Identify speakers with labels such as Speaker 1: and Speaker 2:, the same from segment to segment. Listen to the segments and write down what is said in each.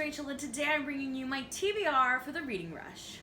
Speaker 1: Rachel, and today I'm bringing you my TBR for the Reading Rush.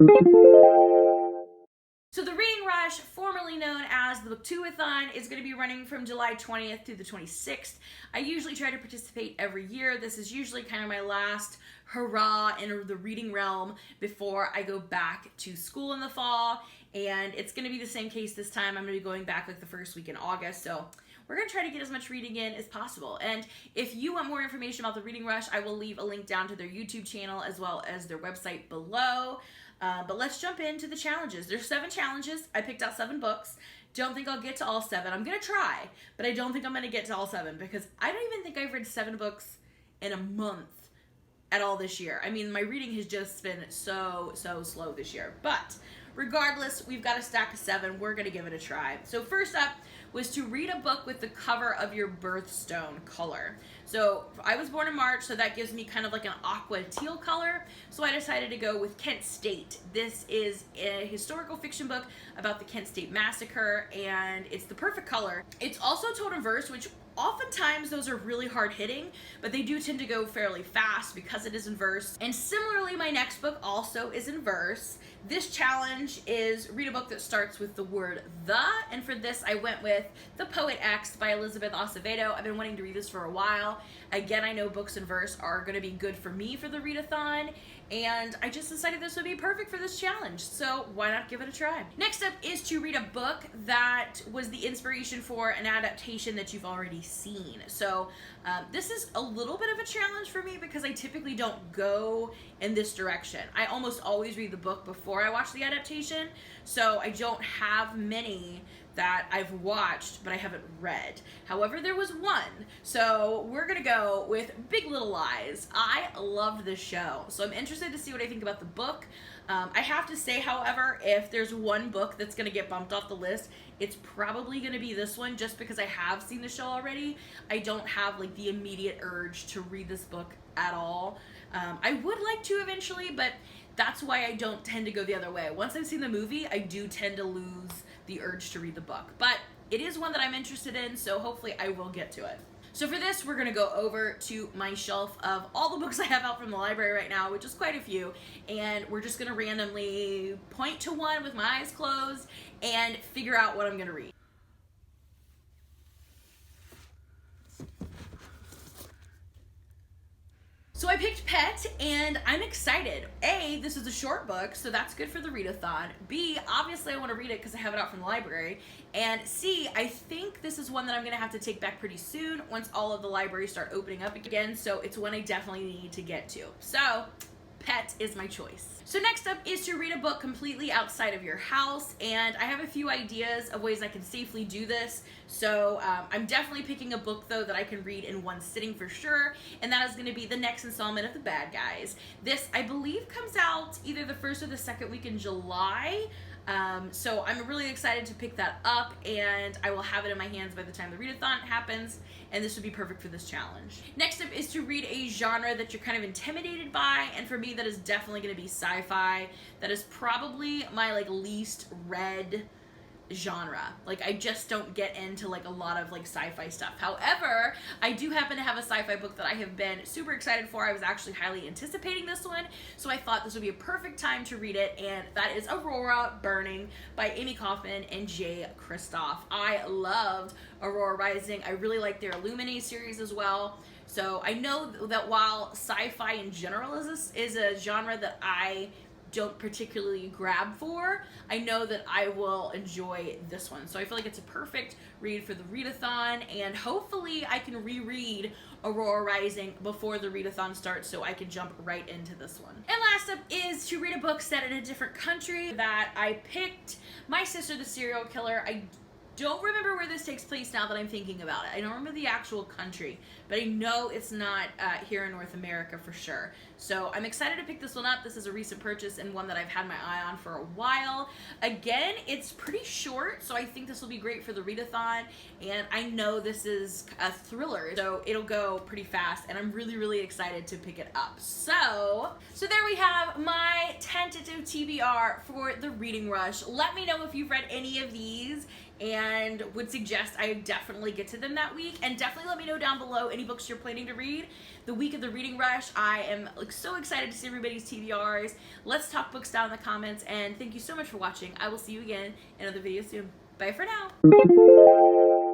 Speaker 1: So the Reading Rush, formerly known as the Book2-a-thon, is going to be running from July 20th through the 26th. I usually try to participate every year. This is usually kind of my last hurrah in the reading realm before I go back to school in the fall. And it's going to be the same case this time. I'm going to be going back like the first week in August. So we're going to try to get as much reading in as possible. And if you want more information about the Reading Rush, I will leave a link down to their YouTube channel as well as their website below. But let's jump into the challenges. There's 7 challenges. I picked out 7 books. Don't think I'll get to all 7. I'm going to try, but I don't think I'm going to get to all 7 because I don't even think I've read 7 books in a month at all this year. I mean, my reading has just been so slow this year. But regardless, we've got a stack of 7. We're going to give it a try. So first up was to read a book with the cover of your birthstone color. So I was born in March, so that gives me kind of like an aqua teal color. So I decided to go with Kent State. This is a historical fiction book about the Kent State Massacre, and it's the perfect color. It's also told in verse, which oftentimes those are really hard hitting, but they do tend to go fairly fast because it is in verse. And similarly, my next book also is in verse. This challenge is read a book that starts with the word the, and for this I went with The Poet X by Elizabeth Acevedo. I've been wanting to read this for a while. Again, I know books in verse are going to be good for me for the readathon, and I just decided this would be perfect for this challenge, so why not give it a try? Next up is to read a book that was the inspiration for an adaptation that you've already seen. So this is a little bit of a challenge for me because I typically don't go in this direction. I almost always read the book before I watch the adaptation, so I don't have many that I've watched but I haven't read. However, there was one. So we're gonna go with Big Little Lies. I loved this show, so I'm interested to see what I think about the book. I have to say, however, if there's one book that's gonna get bumped off the list, it's probably gonna be this one just because I have seen the show already. I don't have like the immediate urge to read this book at all. I would like to eventually, but that's why I don't tend to go the other way. Once I've seen the movie, I do tend to lose the urge to read the book. But it is one that I'm interested in, so hopefully I will get to it. So for this, we're gonna go over to my shelf of all the books I have out from the library right now, which is quite a few, and we're just gonna randomly point to one with my eyes closed and figure out what I'm gonna read. So I picked Pet, and I'm excited. A, this is a short book, so that's good for the readathon. B, obviously I want to read it because I have it out from the library. And C, I think this is one that I'm going to have to take back pretty soon once all of the libraries start opening up again, so it's one I definitely need to get to. So Pet is my choice. So next up is to read a book completely outside of your house, and I have a few ideas of ways I can safely do this. So I'm definitely picking a book though that I can read in one sitting for sure, and that is going to be the next installment of The Bad Guys. This, I believe, comes out either the first or the second week in July. So I'm really excited to pick that up, and I will have it in my hands by the time the readathon happens, and this would be perfect for this challenge. Next up is to read a genre that you're kind of intimidated by, and for me that is definitely going to be sci-fi. That is probably my least read genre. Like, I just don't get into a lot of sci-fi stuff. However, I do happen to have a sci-fi book that I have been super excited for. I was actually highly anticipating this one, so I thought this would be a perfect time to read it, and that is Aurora Burning by Amy Kaufman and Jay Kristoff. I loved Aurora Rising. I really like their Illuminae series as well. So I know that while sci-fi in general is a genre that I don't particularly grab for, I know that I will enjoy this one. So I feel like it's a perfect read for the readathon, and hopefully I can reread Aurora Rising before the readathon starts so I can jump right into this one. And last up is to read a book set in a different country that I picked My Sister the Serial Killer. I don't remember where this takes place now that I'm thinking about it. I don't remember the actual country, but I know it's not here in North America for sure. So I'm excited to pick this one up. This is a recent purchase and one that I've had my eye on for a while. Again, it's pretty short, so I think this will be great for the readathon, and I know this is a thriller, so it'll go pretty fast, and I'm really excited to pick it up. So there we have my tentative TBR for the Reading Rush. Let me know if you've read any of these, and would suggest I definitely get to them that week. And definitely let me know down below any books you're planning to read the week of the reading rush. I am so excited to see everybody's TBRs. Let's talk books down in the comments, and thank you so much for watching. I will see you again in another video soon. Bye for now.